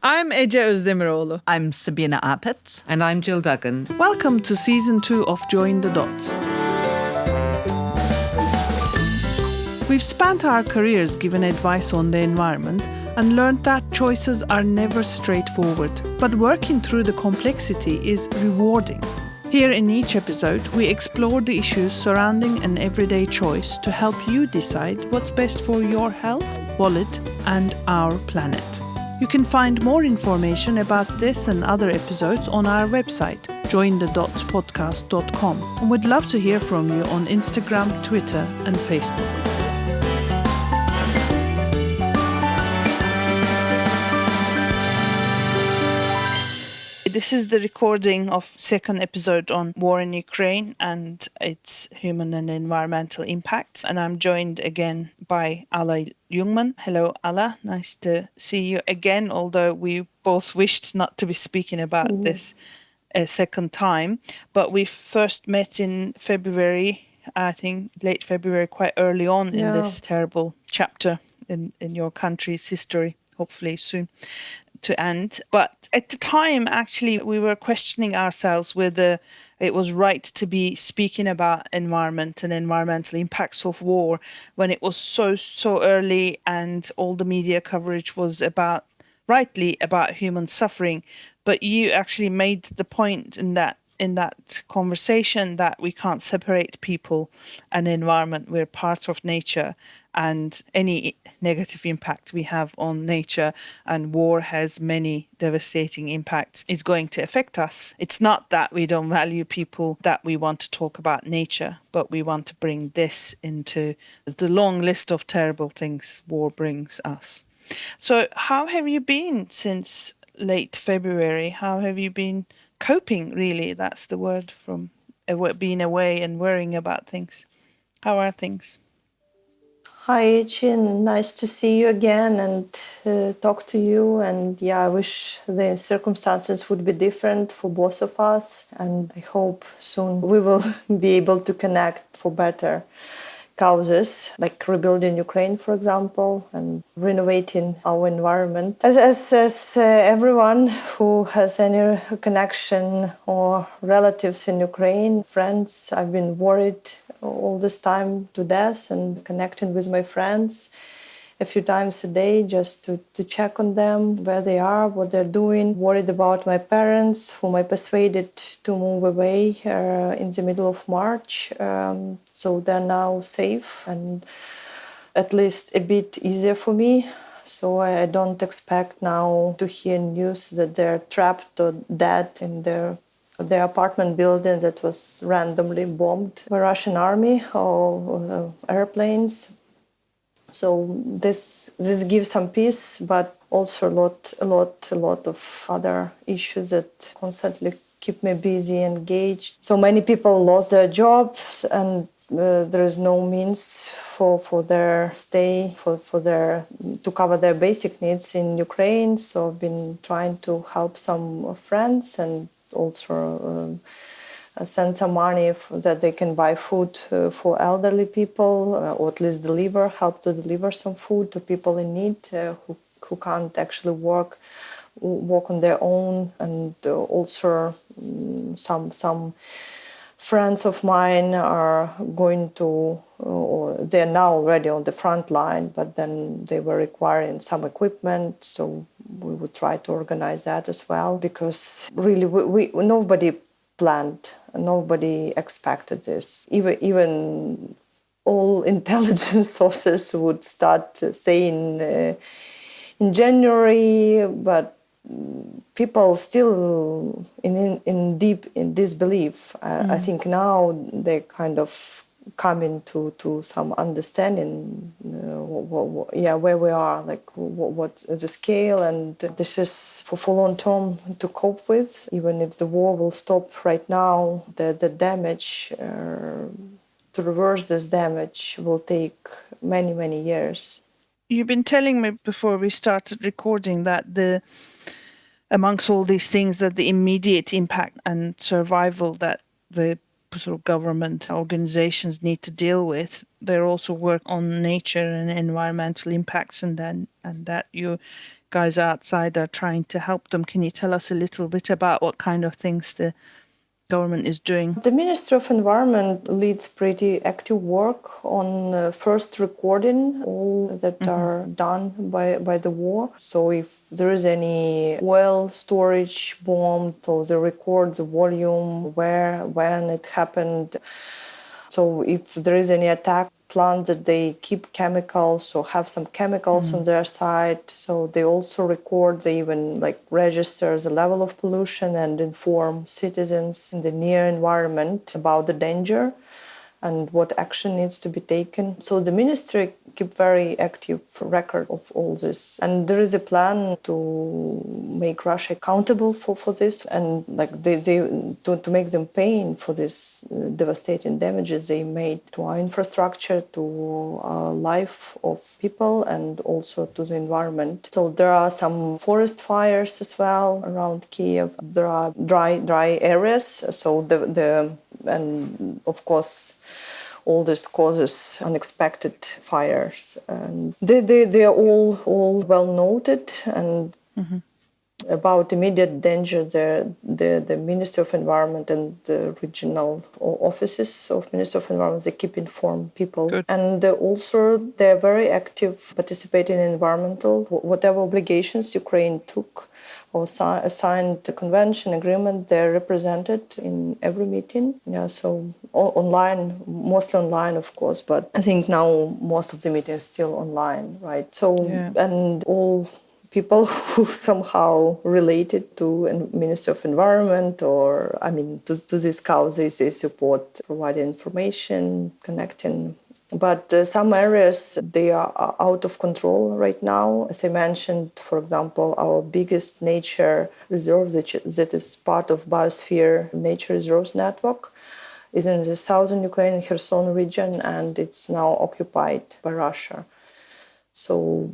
I'm Ece Özdemiroğlu. I'm Sabina Apet. And I'm Jill Duggan. Welcome to Season 2 of Join the Dots. We've spent our careers giving advice on the environment and learned that choices are never straightforward, but working through the complexity is rewarding. Here in each episode, we explore the issues surrounding an everyday choice to help you decide what's best for your health, wallet, and our planet. You can find more information about this and other episodes on our website, jointhedotspodcast.com, and we'd love to hear from you on Instagram, Twitter, and Facebook. This is the recording of second episode on war in Ukraine and its human and environmental impact. And I'm joined again by Alla Ljungman. Hello, Alla. Nice to see you again, although we both wished not to be speaking about this a second time. But we first met in February, I think late February, quite early on in this terrible chapter in your country's history, hopefully soon to end. But at the time, actually, we were questioning ourselves whether it was right to be speaking about environment and environmental impacts of war when it was so early and all the media coverage was rightly about human suffering. But you actually made the point in that conversation that we can't separate people and environment. We're part of nature, and any negative impact we have on nature, and war has many devastating impacts, is going to affect us. It's not that we don't value people, that we want to talk about nature, but we want to bring this into the long list of terrible things war brings us. So how have you been since late February? How have you been coping, really? That's the word, from being away and worrying about things. How are things? Hi, Echin. Nice to see you again and talk to you. And I wish the circumstances would be different for both of us. And I hope soon we will be able to connect for better causes, like rebuilding Ukraine, for example, and renovating our environment. As everyone who has any connection or relatives in Ukraine, friends, I've been worried all this time to death and connecting with my friends a few times a day just to check on them, where they are, what they're doing. Worried about my parents, whom I persuaded to move away in the middle of March. So they're now safe and at least a bit easier for me. So I don't expect now to hear news that they're trapped or dead in their apartment building that was randomly bombed by Russian army or airplanes. So this gives some peace, but also a lot of other issues that constantly keep me busy, engaged. So many people lost their jobs, and there is no means for their stay, to cover their basic needs in Ukraine. So I've been trying to help some friends and also send some money that they can buy food for elderly people, or at least help to deliver some food to people in need who can't actually walk on their own. And also some friends of mine are going to, or they're now already on the front line, but then they were requiring some equipment. So we would try to organize that as well, because really we nobody planned, nobody expected this. Even all intelligence sources would start saying in January, but people still in deep in disbelief. I think now they kind of coming to some understanding where we are, like what the scale, and this is for long term to cope with. Even if the war will stop right now, the damage to reverse this damage will take many years. You've been telling me before we started recording that amongst all these things, that the immediate impact and survival that the sort of government organizations need to deal with, they also work on nature and environmental impacts, and that you guys outside are trying to help them. Can you tell us a little bit about what kind of things the government is doing? The Ministry of Environment leads pretty active work on first recording all that are done by the war. So if there is any oil storage bombed, so they record the volume, where, when it happened. So if there is any attack, plants that they keep chemicals or have some chemicals on their side. So they also record, they even register the level of pollution and inform citizens in the near environment about the danger and what action needs to be taken. So the ministry keep very active record of all this. And there is a plan to make Russia accountable for this and to make them pay for this devastating damages they made to our infrastructure, to life of people and also to the environment. So there are some forest fires as well around Kiev. There are dry areas. So and of course all this causes unexpected fires. And they are all well noted. And about immediate danger, the Ministry of Environment and the regional offices of Ministry of Environment, they keep informed people. Good. And also they're very active participating in environmental, whatever obligations Ukraine took or signed the convention agreement, they're represented in every meeting. Yeah, so online, mostly online, of course, but I think now most of the meetings still online, right? So, and all people who somehow related to Ministry of Environment or, to this cause, they support providing information, connecting. But some areas, they are out of control right now. As I mentioned, for example, our biggest nature reserve that is part of Biosphere Nature Reserves Network is in the southern Ukraine, Kherson region, and it's now occupied by Russia. So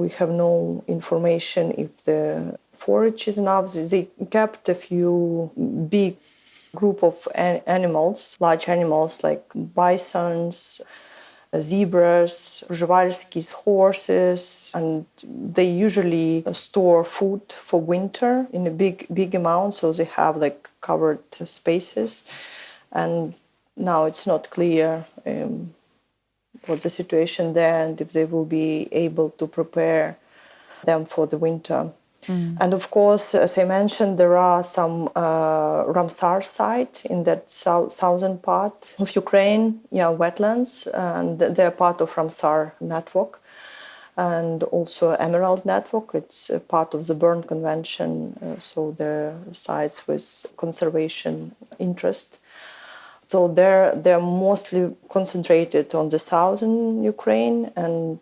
we have no information if the forage is enough. They kept a few big group of animals, large animals like bisons, zebras, Przewalski's horses, and they usually store food for winter in a big amount, so they have covered spaces. And now it's not clear what's the situation there and if they will be able to prepare them for the winter. And of course, as I mentioned, there are some Ramsar site in that southern part of Ukraine, wetlands, and they're part of Ramsar network. And also Emerald Network, it's a part of the Berne Convention, so they're sites with conservation interest. So they're mostly concentrated on the southern Ukraine and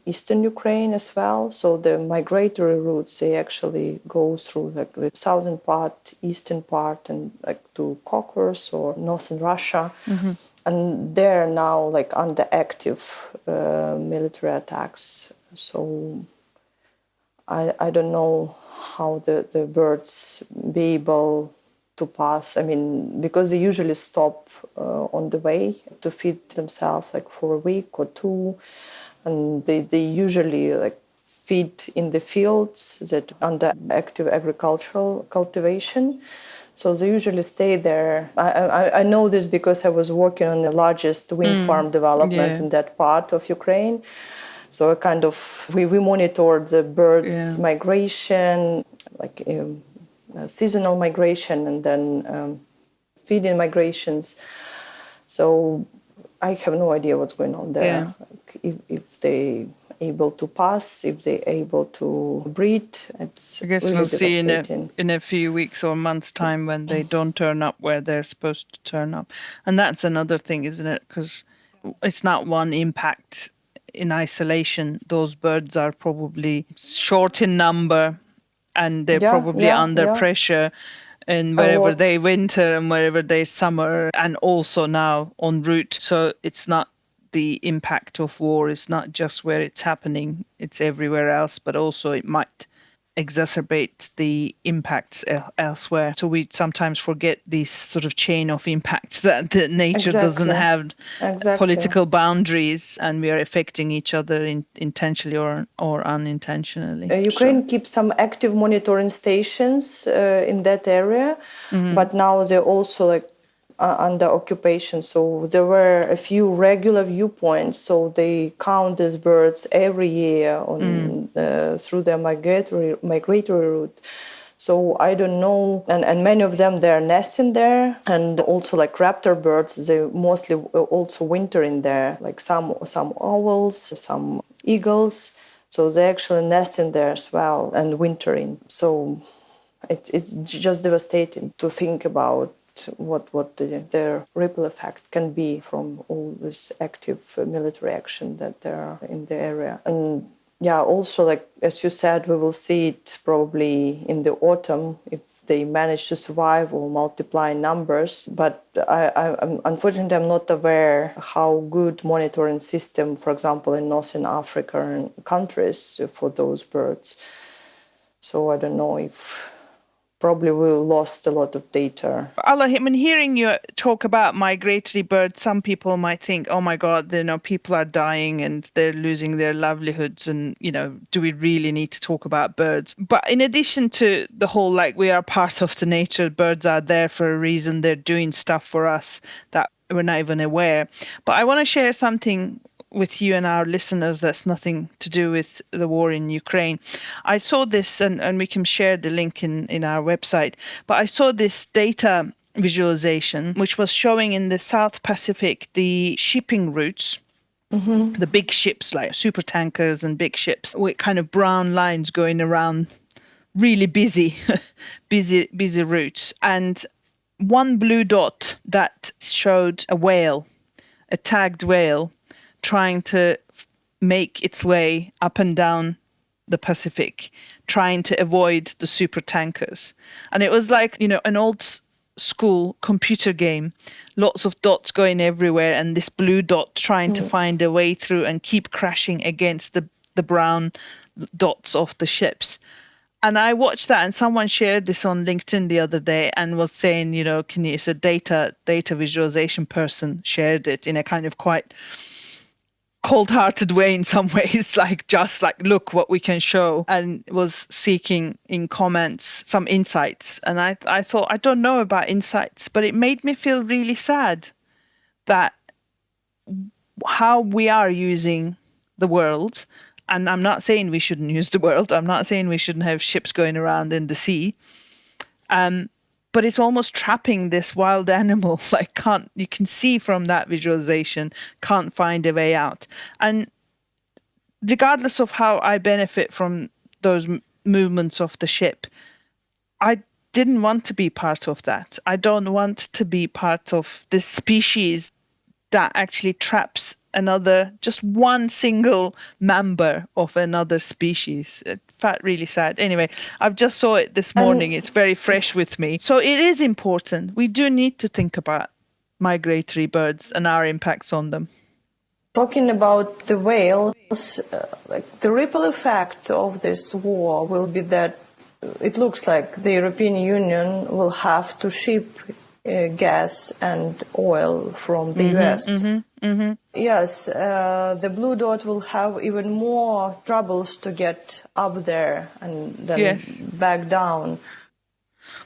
eastern Ukraine as well. So the migratory routes, they actually go through the southern part, eastern part, and to Caucasus or northern Russia. And they're now under active military attacks. So I don't know how the birds be able to pass. Because they usually stop on the way to feed themselves for a week or two. And they usually feed in the fields that under active agricultural cultivation. So they usually stay there. I know this because I was working on the largest wind farm development in that part of Ukraine. So we monitored the birds' migration, seasonal migration, and then feeding migrations. So I have no idea what's going on there. If they able to pass, if they're able to breed, it's I guess really we'll see in a few weeks or months' time when they don't turn up where they're supposed to turn up. And that's another thing, isn't it? Because it's not one impact in isolation. Those birds are probably short in number and they're probably under pressure and wherever they winter and wherever they summer, and also now en route. So it's not the impact of war is not just where it's happening, it's everywhere else, but also it might exacerbate the impacts elsewhere. So we sometimes forget this sort of chain of impacts that the nature doesn't have political boundaries, and we are affecting each other intentionally or unintentionally. Ukraine keeps some active monitoring stations in that area, but now they're also like under occupation. So there were a few regular viewpoints. So they count these birds every year on through their migratory route. So I don't know, and many of them, they're nesting there, and also like raptor birds, they mostly also winter in there, like some owls, some eagles. So they actually nest in there as well and wintering. So it's just devastating to think about what their ripple effect can be from all this active military action that there are in the area. And yeah, also, like as you said, we will see it probably in the autumn if they manage to survive or multiply in numbers. But I'm unfortunately, I'm not aware how good monitoring system, for example, in Northern African countries for those birds. So I don't know if probably we lost a lot of data. Alla, I mean, hearing you talk about migratory birds, some people might think, oh my God, people are dying and they're losing their livelihoods. And, do we really need to talk about birds? But in addition to the whole, like, we are part of the nature, birds are there for a reason. They're doing stuff for us that we're not even aware. But I want to share something with you and our listeners that's nothing to do with the war in Ukraine. I saw this, and we can share the link in our website, but I saw this data visualization which was showing in the South Pacific the shipping routes, the big ships like super tankers and big ships with kind of brown lines going around really busy routes, and one blue dot that showed a whale, a tagged whale, trying to make its way up and down the Pacific, trying to avoid the super tankers. And it was like, an old school computer game, lots of dots going everywhere, and this blue dot trying to find a way through and keep crashing against the brown dots of the ships. And I watched that, and someone shared this on LinkedIn the other day and was saying, it's a data visualization person shared it in a kind of quite cold-hearted way in some ways, just look what we can show, and was seeking in comments some insights. And I thought, I don't know about insights, but it made me feel really sad that how we are using the world. And I'm not saying we shouldn't use the world. I'm not saying we shouldn't have ships going around in the sea. But it's almost trapping this wild animal. You can see from that visualization, can't find a way out. And regardless of how I benefit from those movements of the ship, I didn't want to be part of that. I don't want to be part of this species that actually traps just one single member of another species. It felt really sad. Anyway, I've just saw it this morning. It's very fresh with me. So it is important. We do need to think about migratory birds and our impacts on them. Talking about the whales, the ripple effect of this war will be that it looks like the European Union will have to ship gas and oil from the US. Yes, the blue dot will have even more troubles to get up there and then back down.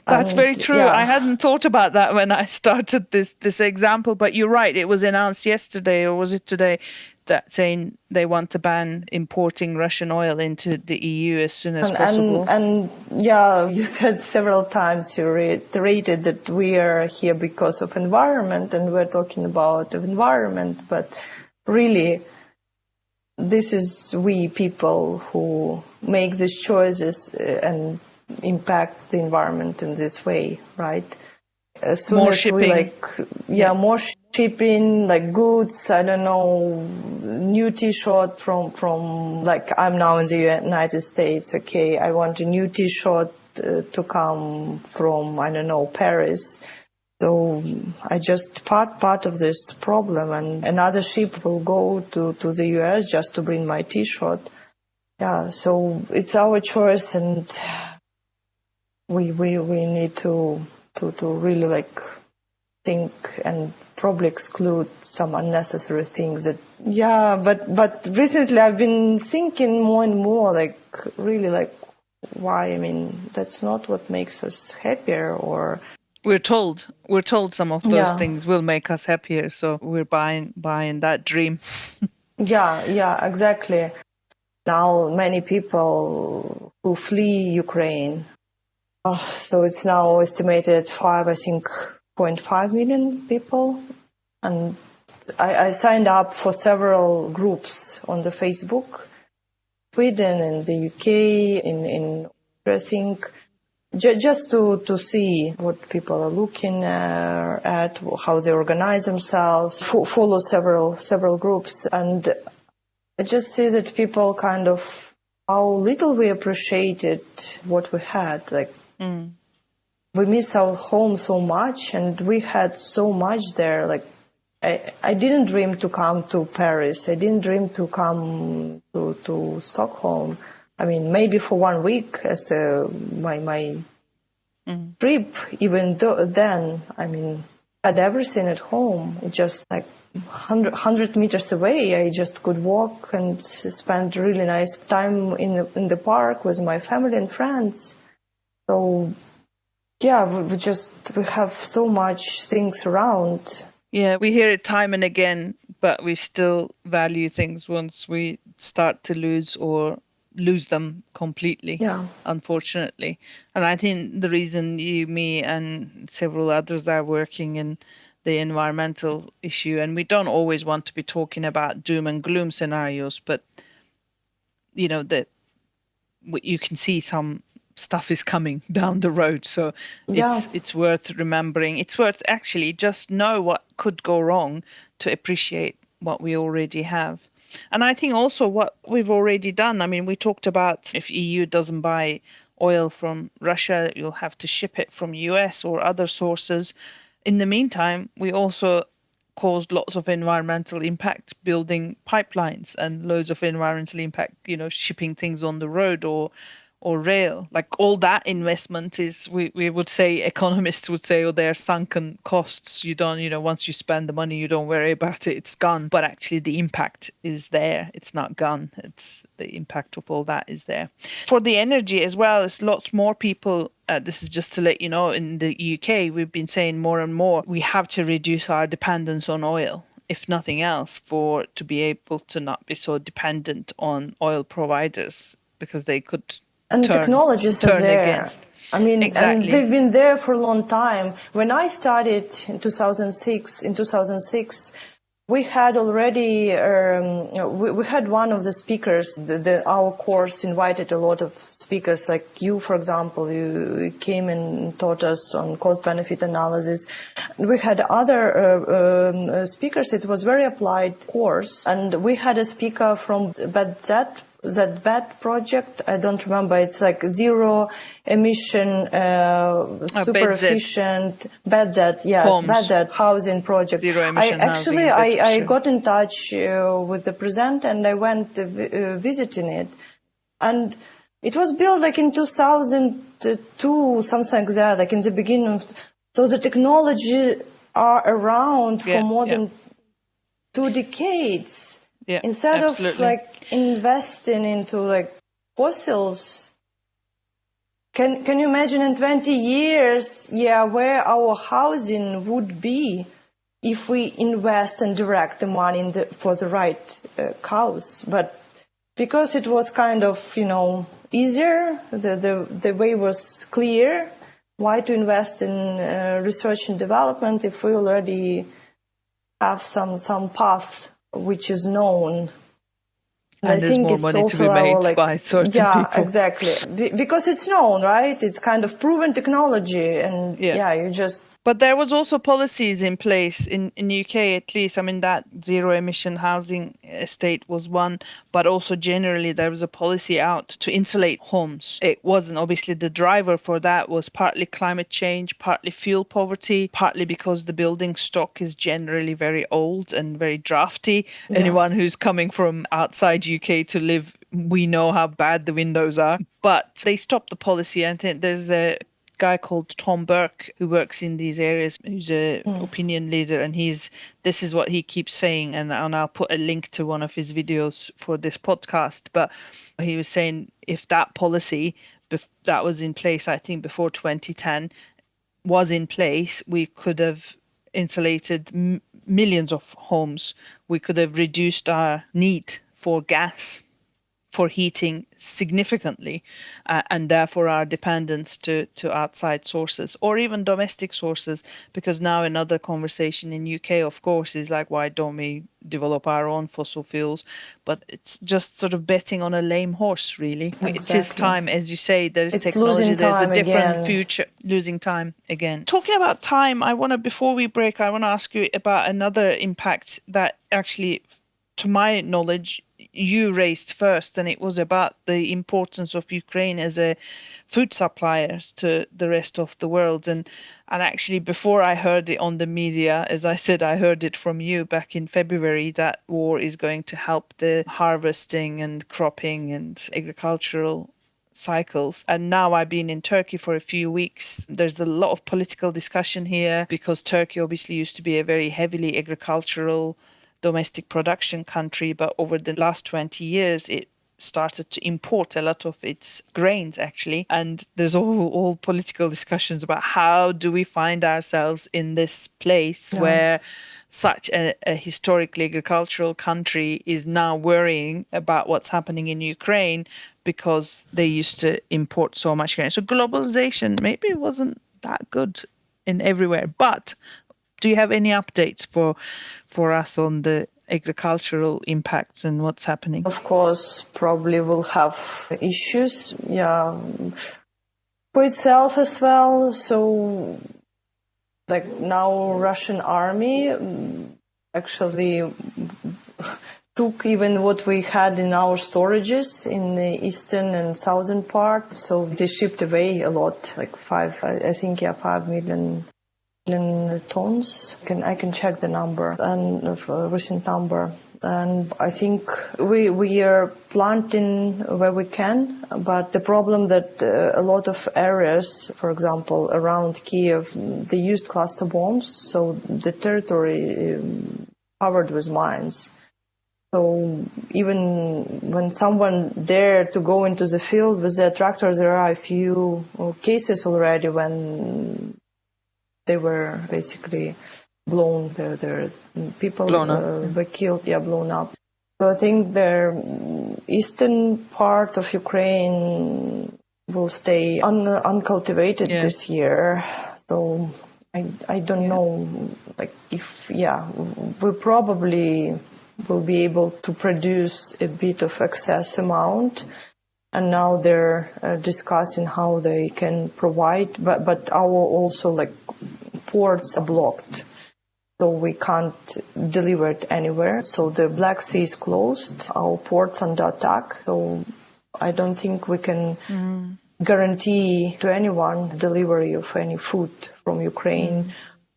That's very true. Yeah. I hadn't thought about that when I started this example, but you're right. It was announced yesterday, or was it today, that saying they want to ban importing Russian oil into the EU as soon as possible. And yeah, you said several times, you reiterated that we are here because of environment, and we're talking about environment, but really, this is we people who make these choices and impact the environment in this way, right? As soon more as shipping. More shipping, like goods, I don't know, new T-shirt from I'm now in the United States, okay, I want a new T-shirt to come from, I don't know, Paris. So I just part of this problem, and another ship will go to the US just to bring my T-shirt. yeah, so it's our choice, and we need to really like think and probably exclude some unnecessary things that, yeah, but recently I've been thinking more and more, like, really, like, why? I mean, that's not what makes us happier. Or we're told some of those yeah, things will make us happier, so we're buying that dream. yeah, exactly. Now many people who flee Ukraine, so it's now estimated I think 0.5 million people. And I signed up for several groups on the Facebook, Sweden and the UK, in I think, just to see what people are looking at, how they organize themselves, follow several groups, and I just see that people kind of, how little we appreciated what we had. Like, we miss our home so much, and we had so much there. Like, I didn't dream to come to Paris. I didn't dream to come to Stockholm. I mean, maybe for 1 week as my trip. Even though then, I mean, had everything at home. It just like 100 meters away, I just could walk and spend really nice time in the park with my family and friends. So yeah, we have so much things around. Yeah, we hear it time and again, but we still value things once we start to lose them completely, Yeah. unfortunately. And I think the reason you, me, and several others are working in the environmental issue, and we don't always want to be talking about doom and gloom scenarios, but you know that you can see some stuff is coming down the road, so Yeah. it's worth remembering. It's worth actually just know what could go wrong to appreciate what we already have. And I think also what we've already done, I mean, we talked about if EU doesn't buy oil from Russia, you'll have to ship it from US or other sources. In the meantime, we also caused lots of environmental impact building pipelines, and loads of environmental impact, shipping things on the road or rail. Like, all that investment is, we would say, economists would say, oh, they're sunken costs. You don't, once you spend the money, you don't worry about it, it's gone. But actually the impact is there. It's not gone. It's the impact of all that is there. For the energy as well, it's lots more people. This is just to let you know, in the UK, we've been saying more and more, we have to reduce our dependence on oil, if nothing else, to be able to not be so dependent on oil providers, because they could And technologies are turn there. against. I mean, and Exactly. they've been there for a long time. When I started in 2006, we had already, we had one of the speakers, our course invited a lot of speakers, like you, for example, you came and taught us on cost-benefit analysis. We had other speakers. It was very applied course. And we had a speaker from that project, I don't remember, it's like zero emission, super efficient, BEDZ housing project. Zero emission housing in Bedfordshire. I got in touch with the presenter, and I went visiting it. And it was built like in 2002, something like that, like in the beginning of, so the technology are around for more than 2 decades. Yeah, instead absolutely. of like investing into like fossils, can you imagine in 20 years, where our housing would be if we invest and direct the money for the right cause? But because it was kind of, easier, the way was clear, why to invest in research and development if we already have some path which is known. And I think more money to be made by certain people. Yeah, exactly. Because it's known, right? It's kind of proven technology, and you just But there was also policies in place in UK, at least. I mean, that zero emission housing estate was one, but also generally there was a policy out to insulate homes. It wasn't obviously the driver for that was partly climate change, partly fuel poverty, partly because the building stock is generally very old and very drafty. Yeah. Anyone who's coming from outside UK to live, we know how bad the windows are. But they stopped the policy. I think there's a guy called Tom Burke who works in these areas, who's a opinion leader, and this is what he keeps saying, and I'll put a link to one of his videos for this podcast. But he was saying if that policy that was in place, I think before 2010, was in place, we could have insulated millions of homes. We could have reduced our need for gas for heating significantly, and therefore our dependence to outside sources or even domestic sources. Because now another conversation in UK, of course, is like, why don't we develop our own fossil fuels? But it's just sort of betting on a lame horse, really. Exactly. It is time, as you say, there's It's technology, there's a different again. future, losing time again. Talking about time, before we break, I want to ask you about another impact that actually, to my knowledge, you raised first, and it was about the importance of Ukraine as a food supplier to the rest of the world. And actually, before I heard it on the media, as I said, I heard it from you back in February, that war is going to help the harvesting and cropping and agricultural cycles. And now I've been in Turkey for a few weeks. There's a lot of political discussion here because Turkey obviously used to be a very heavily agricultural domestic production country, but over the last 20 years it started to import a lot of its grains, actually. And there's all political discussions about how do we find ourselves in this place where such a historically agricultural country is now worrying about what's happening in Ukraine because they used to import so much grain. So globalization maybe wasn't that good in everywhere, but do you have any updates for us on the agricultural impacts and what's happening? Of course, probably will have issues, for itself as well. So, like now, Russian army actually took even what we had in our storages in the eastern and southern part. So they shipped away a lot, like 5 million tons. I can check the number and recent number. And I think we are planting where we can, but the problem that a lot of areas, for example, around Kiev, they used cluster bombs, so the territory covered with mines. So even when someone dared to go into the field with their tractor, there are a few cases already when they were basically blown, their people were killed, blown up. So I think the eastern part of Ukraine will stay uncultivated this year. So I don't know, like if, we probably will be able to produce a bit of excess amount. And now they're discussing how they can provide, but our also like ports are blocked, so we can't deliver it anywhere. So the Black Sea is closed, our ports under attack. So I don't think we can guarantee to anyone delivery of any food from Ukraine.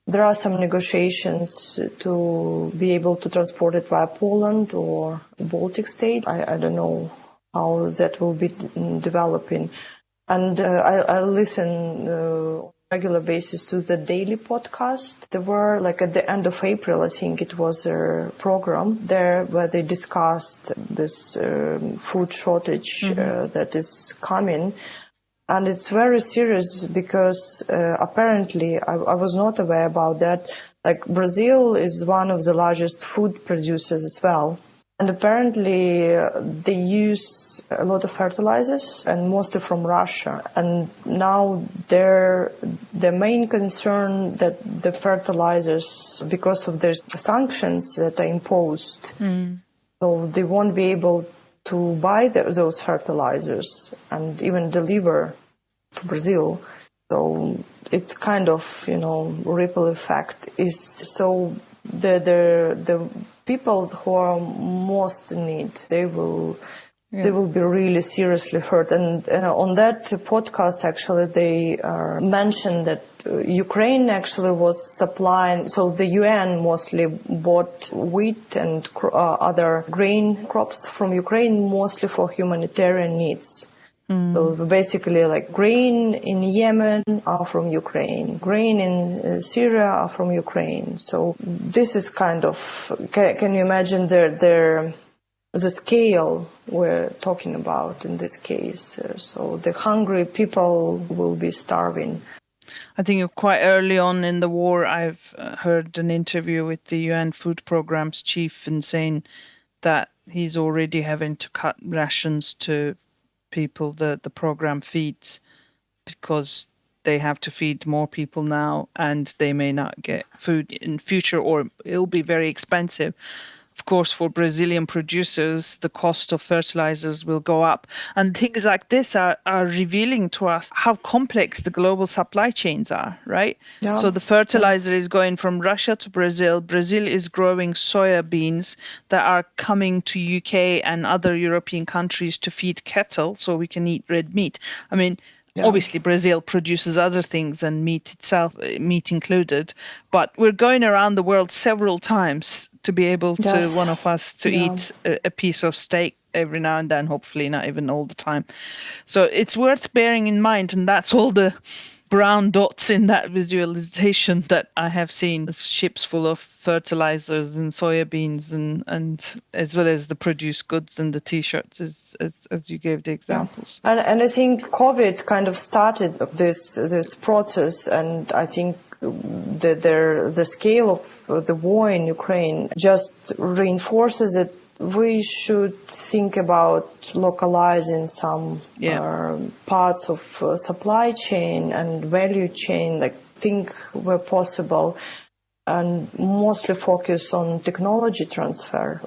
There are some negotiations to be able to transport it via Poland or Baltic state. I don't know how that will be developing. And I listen on a regular basis to the daily podcast. There were, like at the end of April, I think it was a program there where they discussed this food shortage that is coming. And it's very serious because apparently, I was not aware about that, like Brazil is one of the largest food producers as well. And apparently they use a lot of fertilizers and mostly from Russia. And now the main concern that the fertilizers, because of their sanctions that are imposed, so they won't be able to buy those fertilizers and even deliver to Brazil. So it's kind of, ripple effect. Is so the people who are most in need, they will be really seriously hurt. And on that podcast, actually, they mentioned that Ukraine actually was supplying, so the UN mostly bought wheat and other grain crops from Ukraine, mostly for humanitarian needs. So basically, like grain in Yemen are from Ukraine, grain in Syria are from Ukraine. So this is kind of, can you imagine the scale we're talking about in this case? So the hungry people will be starving. I think quite early on in the war, I've heard an interview with the UN Food Programme's chief and saying that he's already having to cut rations to people the program feeds because they have to feed more people now and they may not get food in future, or it'll be very expensive. Of course, for Brazilian producers, the cost of fertilizers will go up. And things like this are revealing to us how complex the global supply chains are, right? Yeah. So the fertilizer is going from Russia to Brazil. Brazil is growing soya beans that are coming to UK and other European countries to feed cattle so we can eat red meat. I mean, obviously, Brazil produces other things and meat itself, meat included, but we're going around the world several times to be able to, one of us, to eat a piece of steak every now and then, hopefully not even all the time. So it's worth bearing in mind, and that's all the brown dots in that visualization that I have seen. Ships full of fertilizers and soya beans and as well as the produced goods and the T-shirts as you gave the examples. Yeah. And I think COVID kind of started this process, and I think the scale of the war in Ukraine just reinforces it. We should think about localizing some parts of supply chain and value chain, like think where possible, and mostly focus on technology transfer.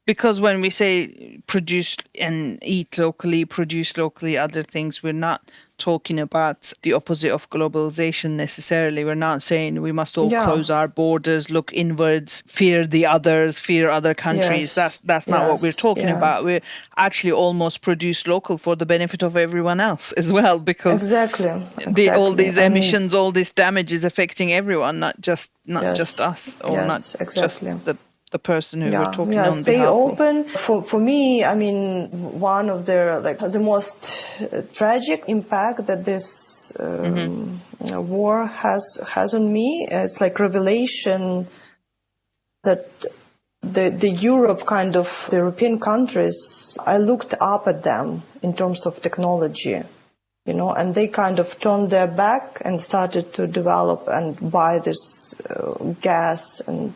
Because when we say produce and eat locally, produce locally, other things, we're not talking about the opposite of globalization necessarily. We're not saying we must all close our borders, look inwards, fear the others, fear other countries. That's not what we're talking about. We're actually almost produce local for the benefit of everyone else as well, because all these emissions, all this damage is affecting everyone, not just us, or not just the person who we're talking on stay behalf open. of. For me, I mean, one of the most tragic impact that this war has on me, it's like revelation that the Europe kind of, the European countries, I looked up at them in terms of technology, and they kind of turned their back and started to develop and buy this gas and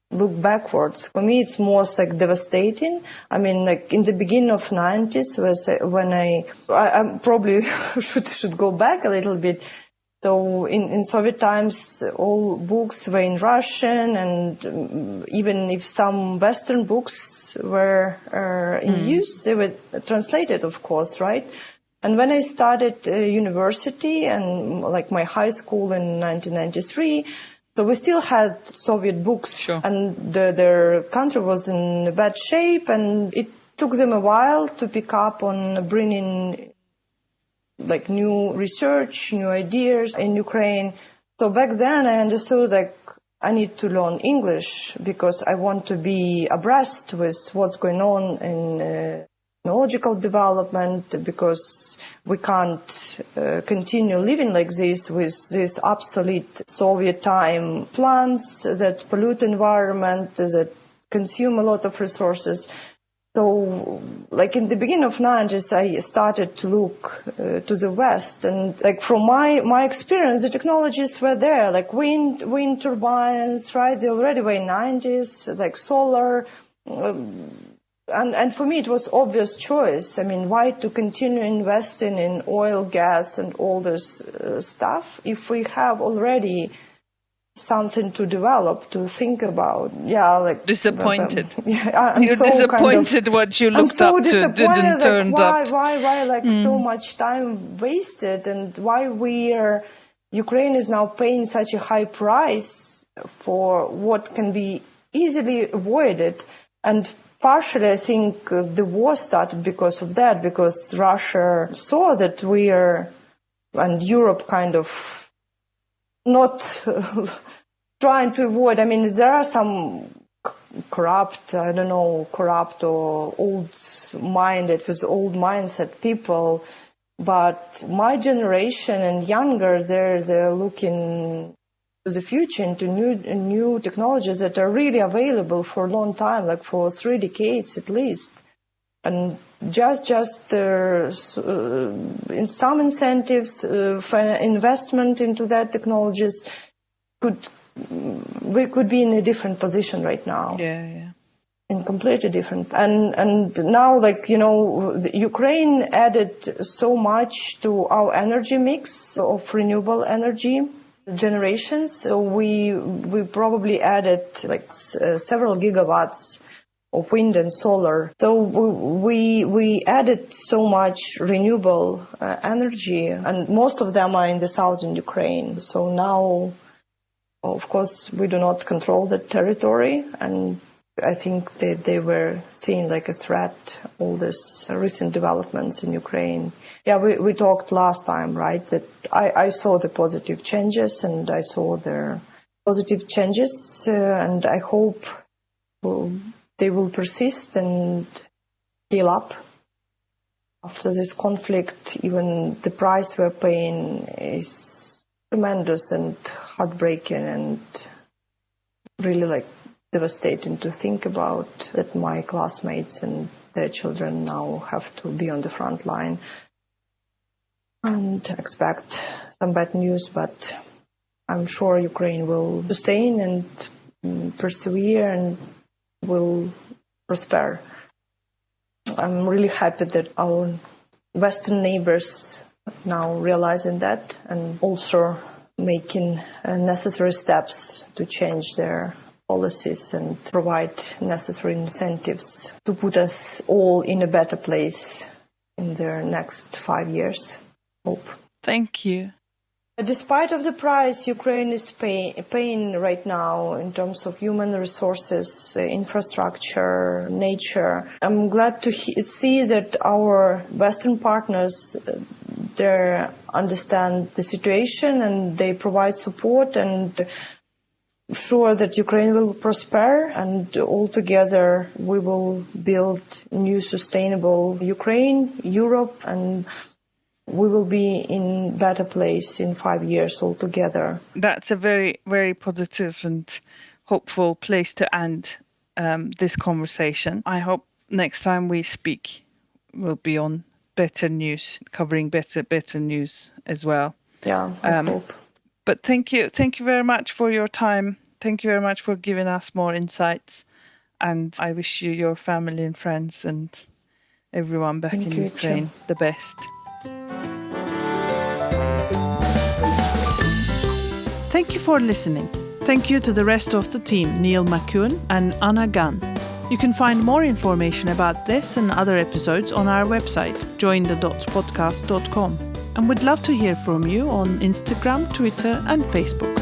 look backwards. For me, it's most devastating. I mean, in the beginning of 90s, when I probably should go back a little bit. So in Soviet times, all books were in Russian, and even if some Western books were in use, they were translated, of course, right? And when I started university and my high school in 1993, so we still had Soviet books, and their country was in bad shape, and it took them a while to pick up on bringing new research, new ideas in Ukraine. So back then I understood I need to learn English because I want to be abreast with what's going on in technological development, because we can't continue living like this with these obsolete Soviet time plants that pollute environment, that consume a lot of resources. So in the beginning of 90s, I started to look to the West, and from my experience, the technologies were there, wind turbines, right? They already were in 90s, solar. And for me, it was obvious choice. I mean, why to continue investing in oil, gas, and all this stuff if we have already something to develop, to think about. Yeah, like disappointed. I'm You're so disappointed what you looked up to didn't turn up. Why so much time wasted, and why Ukraine is now paying such a high price for what can be easily avoided. And partially, I think the war started because of that, because Russia saw that and Europe kind of not trying to avoid. I mean, there are some corrupt or old mindset people, but my generation and younger, they're looking to the future, into new technologies that are really available for a long time, like for 3 decades at least. And just in some incentives for investment into that technologies, we could be in a different position right now. Yeah. And completely different. And now, Ukraine added so much to our energy mix of renewable energy generations. So we probably added several gigawatts of wind and solar. So we added so much renewable energy, and most of them are in the southern Ukraine. So now, of course, we do not control the territory, and I think they were seen like a threat, all these recent developments in Ukraine. Yeah, we talked last time, right, that I saw the positive changes, and I saw their positive changes, and I hope they will persist and heal up. After this conflict, even the price we're paying is tremendous and heartbreaking and really devastating to think about, that my classmates and their children now have to be on the front line and expect some bad news, but I'm sure Ukraine will sustain and persevere and will prosper. I'm really happy that our Western neighbors now realizing that and also making necessary steps to change their policies and provide necessary incentives to put us all in a better place in the next 5 years. Hope. Thank you. Despite of the price Ukraine is paying right now in terms of human resources, infrastructure, nature, I'm glad to see that our Western partners, they understand the situation and they provide support and sure that Ukraine will prosper, and all together we will build new sustainable Ukraine, Europe, and we will be in better place in 5 years altogether. That's a very, very positive and hopeful place to end this conversation. I hope next time we speak will be on better news, covering better news as well. Yeah, I hope. But thank you very much for your time. Thank you very much for giving us more insights. And I wish you, your family and friends and everyone back in Ukraine the best. Thank you for listening. Thank you to the rest of the team, Neil McCune and Anna Gunn. You can find more information about this and other episodes on our website, jointhedotspodcast.com. And we'd love to hear from you on Instagram, Twitter and Facebook.